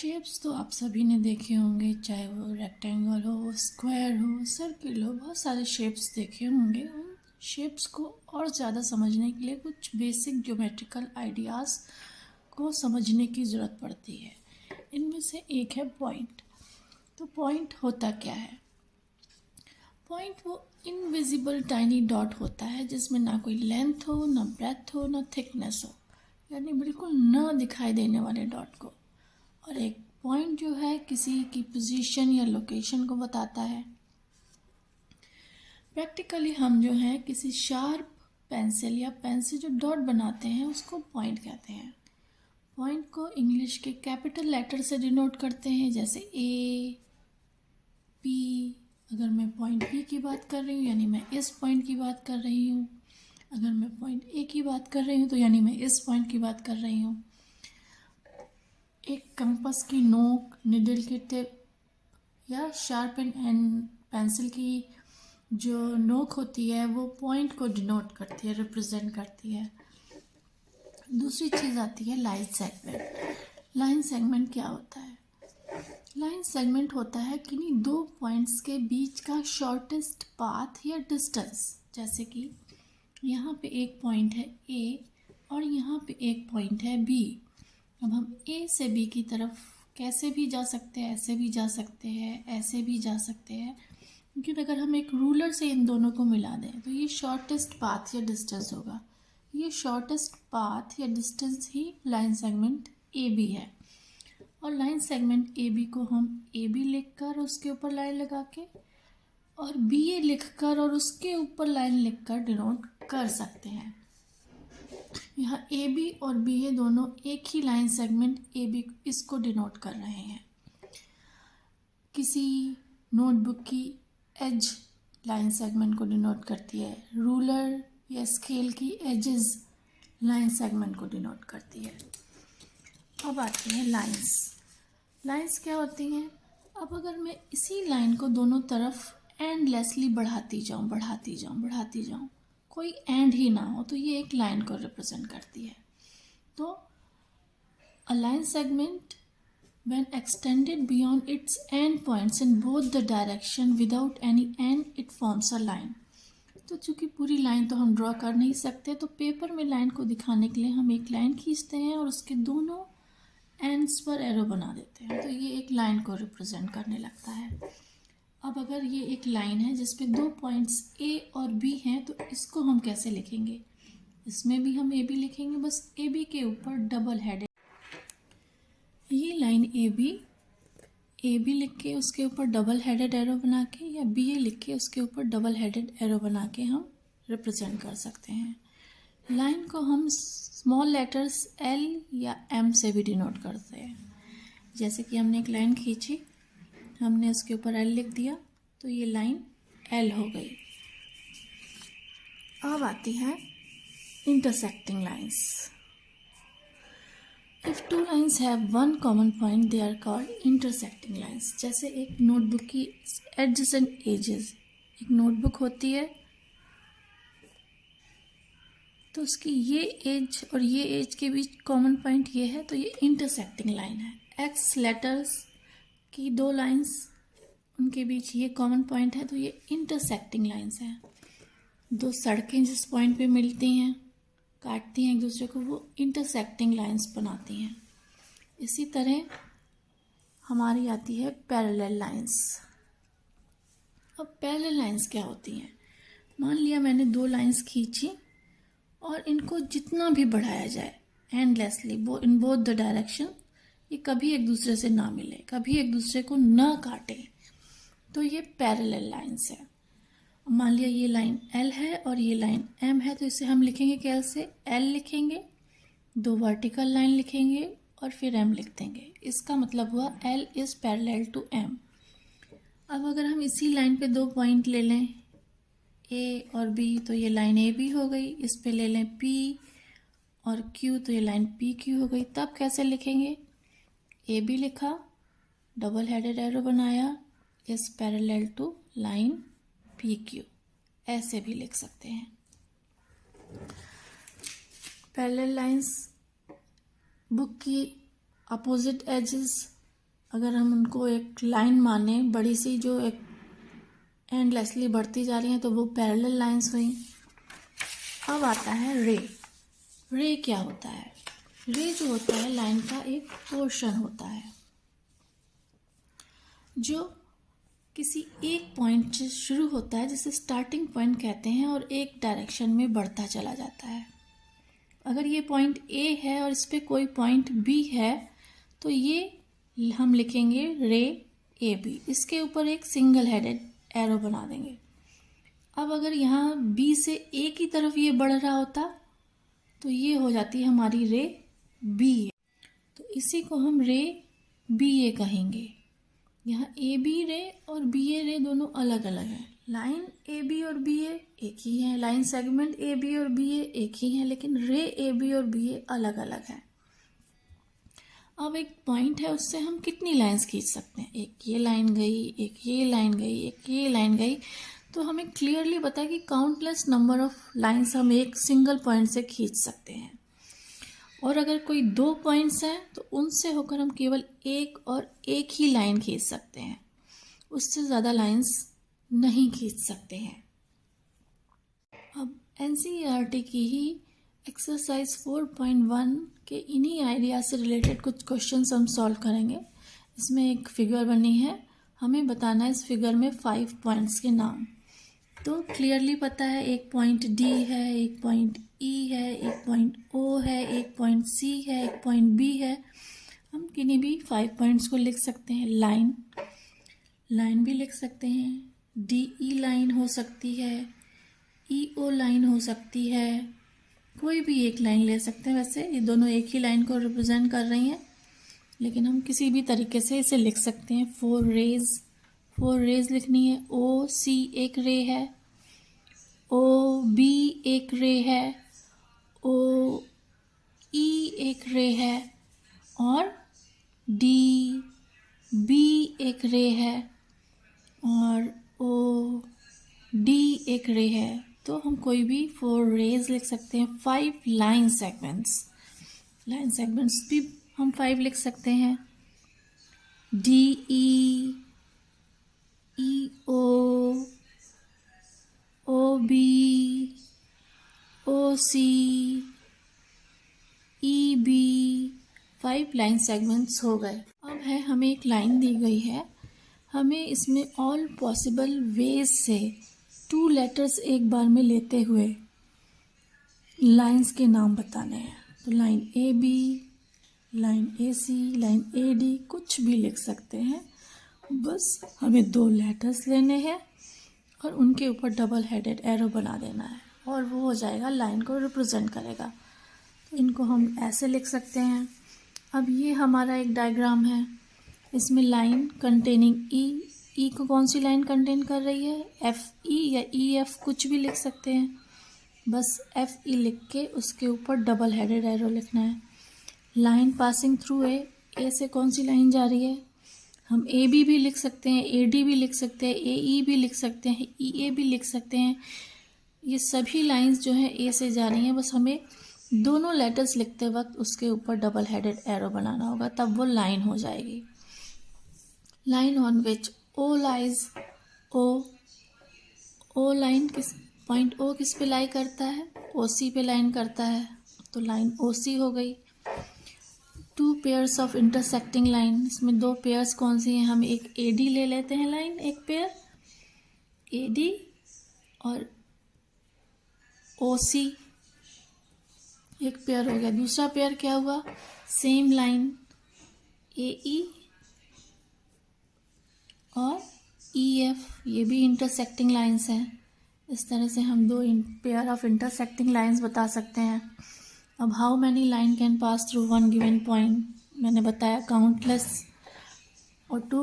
Shapes तो आप सभी ने देखे होंगे, चाहे वो रेक्टेंगल हो, स्क्वायर हो, सर्किल हो, बहुत सारे शेप्स देखे होंगे। उन शेप्स को और ज़्यादा समझने के लिए कुछ बेसिक ज्योमेट्रिकल आइडियाज़ को समझने की ज़रूरत पड़ती है। इनमें से एक है पॉइंट। तो पॉइंट होता क्या है? पॉइंट वो इनविजिबल टाइनी डॉट होता है जिसमें ना कोई लेंथ हो, ना ब्रेथ हो, ना थिकनेस हो, यानी बिल्कुल ना दिखाई देने वाले डॉट को। और एक पॉइंट जो है किसी की पोजीशन या लोकेशन को बताता है। प्रैक्टिकली हम जो है किसी शार्प पेंसिल या पेन से जो डॉट बनाते हैं उसको पॉइंट कहते हैं। पॉइंट को इंग्लिश के कैपिटल लेटर से डिनोट करते हैं, जैसे ए, पी। अगर मैं पॉइंट पी की बात कर रही हूँ यानी मैं इस पॉइंट की बात कर रही हूँ। अगर मैं पॉइंट ए की बात कर रही हूँ तो यानी मैं इस पॉइंट की बात कर रही हूँ। एक कंपास की नोक, निडल की टिप या शार्प एंड पेंसिल की जो नोक होती है वो पॉइंट को डिनोट करती है, रिप्रेजेंट करती है। दूसरी चीज़ आती है लाइन सेगमेंट। लाइन सेगमेंट क्या होता है? लाइन सेगमेंट होता है किन्हीं दो पॉइंट्स के बीच का शॉर्टेस्ट पाथ या डिस्टेंस। जैसे कि यहाँ पे एक पॉइंट है ए और यहाँ पे एक पॉइंट है बी। अब हम ए से बी की तरफ कैसे भी जा सकते हैं, ऐसे भी जा सकते हैं, ऐसे भी जा सकते हैं, लेकिन अगर हम एक रूलर से इन दोनों को मिला दें तो ये शॉर्टेस्ट पाथ या डिस्टेंस होगा। ये शॉर्टेस्ट पाथ या डिस्टेंस ही लाइन सेगमेंट ए बी है। और लाइन सेगमेंट ए बी को हम ए बी लिख कर उसके ऊपर लाइन लगा के और बी ए लिख कर और उसके ऊपर लाइन लिख कर डिनोट कर सकते हैं। यहाँ ए बी और बी ए दोनों एक ही लाइन सेगमेंट ए बी इसको डिनोट कर रहे हैं। किसी नोटबुक की एज लाइन सेगमेंट को डिनोट करती है। रूलर या स्केल की एजेस लाइन सेगमेंट को डिनोट करती है। अब आती हैं लाइंस। लाइंस क्या होती हैं? अब अगर मैं इसी लाइन को दोनों तरफ एंडलेसली बढ़ाती जाऊँ, कोई एंड ही ना हो, तो ये एक लाइन को रिप्रेजेंट करती है। तो a line segment when extended beyond its end points in both the direction without any end, it forms a line. तो चूँकि पूरी लाइन तो हम ड्रॉ कर नहीं सकते, तो पेपर में लाइन को दिखाने के लिए हम एक लाइन खींचते हैं और उसके दोनों एंड्स पर एरो बना देते हैं, तो ये एक लाइन को रिप्रेजेंट करने लगता है। अब अगर ये एक लाइन है जिसपे दो पॉइंट्स ए और बी हैं, तो इसको हम कैसे लिखेंगे? इसमें भी हम ए बी लिखेंगे, बस ए बी के ऊपर डबल हेडेड। ये लाइन ए बी लिख के उसके ऊपर डबल हेडेड एरो बना के, या बी ए लिख के उसके ऊपर डबल हेडेड एरो बना के हम रिप्रेजेंट कर सकते हैं। लाइन को हम स्मॉल लेटर्स एल या एम से भी डिनोट करते हैं। जैसे कि हमने एक लाइन खींची, हमने उसके ऊपर एल लिख दिया, तो ये लाइन एल हो गई। अब आती है intersecting lines. If two lines have one common point, they are called intersecting lines. जैसे एक नोटबुक की edges and edges, एक नोटबुक होती है तो उसकी ये एज और ये एज के बीच कॉमन पॉइंट ये है, तो ये इंटरसेक्टिंग लाइन है। एक्स लेटर्स की दो लाइंस, उनके बीच ये कॉमन पॉइंट है, तो ये इंटरसेक्टिंग लाइंस हैं। दो सड़कें जिस पॉइंट पे मिलती हैं, काटती हैं एक दूसरे को, वो इंटरसेक्टिंग लाइंस बनाती हैं। इसी तरह हमारी आती है पैरेलल लाइंस। अब पैरेलल लाइंस क्या होती हैं? मान लिया मैंने दो लाइंस खींची और इनको जितना भी बढ़ाया जाए endlessly in both the direction, ये कभी एक दूसरे से ना मिले, कभी एक दूसरे को ना काटे, तो ये पैरेलल लाइंस है। मान लिया ये लाइन L है और ये लाइन M है, तो इसे हम लिखेंगे कैसे? L लिखेंगे, दो वर्टिकल लाइन लिखेंगे और फिर M लिख देंगे। इसका मतलब हुआ L is parallel to M। अब अगर हम इसी लाइन पे दो पॉइंट ले लें A और B, तो ये लाइन AB हो गई। इस पे ले लें P और Q, तो ये लाइन PQ हो गई। तब कैसे लिखेंगे? AB लिखा, डबल हेडेड एरो बनाया, is parallel to line PQ, ऐसे भी लिख सकते हैं। पैरेलल लाइंस बुक की अपोजिट एजेस अगर हम उनको एक लाइन माने बड़ी सी जो एक एंडलेसली बढ़ती जा रही हैं तो वो पैरेलल लाइंस हुई। अब आता है रे। रे क्या होता है? रे जो होता है लाइन का एक पोर्शन होता है जो किसी एक पॉइंट से शुरू होता है जिसे स्टार्टिंग पॉइंट कहते हैं और एक डायरेक्शन में बढ़ता चला जाता है। अगर ये पॉइंट ए है और इस पे कोई पॉइंट बी है तो ये हम लिखेंगे रे ए बी। इसके ऊपर एक सिंगल हेडेड एरो बना देंगे। अब अगर यहाँ बी से ए की तरफ ये बढ़ रहा होता तो ये हो जाती है हमारी रे बी ए। तो इसी को हम रे बी ए कहेंगे। यहाँ ए बी रे और बी ए रे दोनों अलग अलग हैं। लाइन ए बी और बी ए एक ही है, लाइन सेगमेंट ए बी और बी ए एक ही है, लेकिन रे ए बी और बी ए अलग अलग है। अब एक पॉइंट है, उससे हम कितनी लाइंस खींच सकते हैं? एक ये लाइन गई, एक ये लाइन गई, एक ये लाइन गई। तो हमें क्लियरली पता है कि काउंटलेस नंबर ऑफ लाइंस हम एक सिंगल पॉइंट से खींच सकते हैं। और अगर कोई दो पॉइंट्स हैं तो उनसे होकर हम केवल एक और एक ही लाइन खींच सकते हैं, उससे ज़्यादा लाइंस नहीं खींच सकते हैं। अब एनसीईआरटी की ही एक्सरसाइज 4.1 के इन्हीं आइडिया से रिलेटेड कुछ क्वेश्चंस हम सॉल्व करेंगे। इसमें एक फिगर बनी है, हमें बताना है इस फिगर में 5 पॉइंट्स के नाम। तो क्लियरली पता है एक पॉइंट डी है, एक पॉइंट ई है, एक पॉइंट ओ है, एक पॉइंट सी है, एक पॉइंट बी है। हम किन्हीं भी 5 पॉइंट्स को लिख सकते हैं। लाइन भी लिख सकते हैं, डी ई लाइन हो सकती है, ई ओ लाइन हो सकती है, कोई भी एक लाइन ले सकते हैं। वैसे ये दोनों एक ही लाइन को रिप्रेजेंट कर रही हैं, लेकिन हम किसी भी तरीके से इसे लिख सकते हैं। 4 रेज लिखनी है। ओ सी एक रे है, ओ बी एक रे है, ओ ई एक रे है और डी बी एक रे है और ओ डी एक रे है। तो हम कोई भी 4 रेज लिख सकते हैं। 5 लाइन सेगमेंट्स भी हम 5 लिख सकते हैं। डी ई ओ बी, ओ सी, ई बी, 5 लाइन सेगमेंट्स हो गए। अब है हमें एक लाइन दी गई है, हमें इसमें ऑल पॉसिबल वेज से 2 लेटर्स एक बार में लेते हुए लाइंस के नाम बताने हैं। तो line A B, line A C, line A D, कुछ भी लिख सकते हैं। बस हमें 2 लेटर्स लेने हैं और उनके ऊपर डबल हेडेड एरो बना देना है और वो हो जाएगा, लाइन को रिप्रेजेंट करेगा। तो इनको हम ऐसे लिख सकते हैं। अब ये हमारा एक डायग्राम है, इसमें लाइन कंटेनिंग ई को कौन सी लाइन कंटेन कर रही है? एफ ई या ई एफ, कुछ भी लिख सकते हैं। बस एफ ई लिख के उसके ऊपर डबल हेडेड एरो लिखना है। लाइन पासिंग थ्रू ए से कौन सी लाइन जा रही है? हम ए बी भी लिख सकते हैं, ए डी भी लिख सकते हैं, ए ई भी लिख सकते हैं, ई ए भी लिख सकते हैं। ये सभी लाइंस जो हैं ए से जा रही हैं। बस हमें दोनों लेटर्स लिखते वक्त उसके ऊपर डबल हेडेड एरो बनाना होगा, तब वो लाइन हो जाएगी। Line on which O lies, O line point O किस पे लाई करता है? ओ सी पे लाइन करता है, तो लाइन ओ सी हो गई। 2 पेयर्स ऑफ इंटरसेक्टिंग लाइन, इसमें 2 पेयर्स कौन सी हैं? हम एक ए डी ले लेते हैं लाइन, एक पेयर ए डी और ओ सी, एक पेयर हो गया। दूसरा पेयर क्या हुआ? सेम लाइन ए ई और ई एफ, ये भी इंटरसेक्टिंग लाइंस हैं। इस तरह से हम 2 पेयर ऑफ इंटरसेक्टिंग लाइंस बता सकते हैं। अब how many line can pass through 1 given point, मैंने बताया काउंटलेस। और 2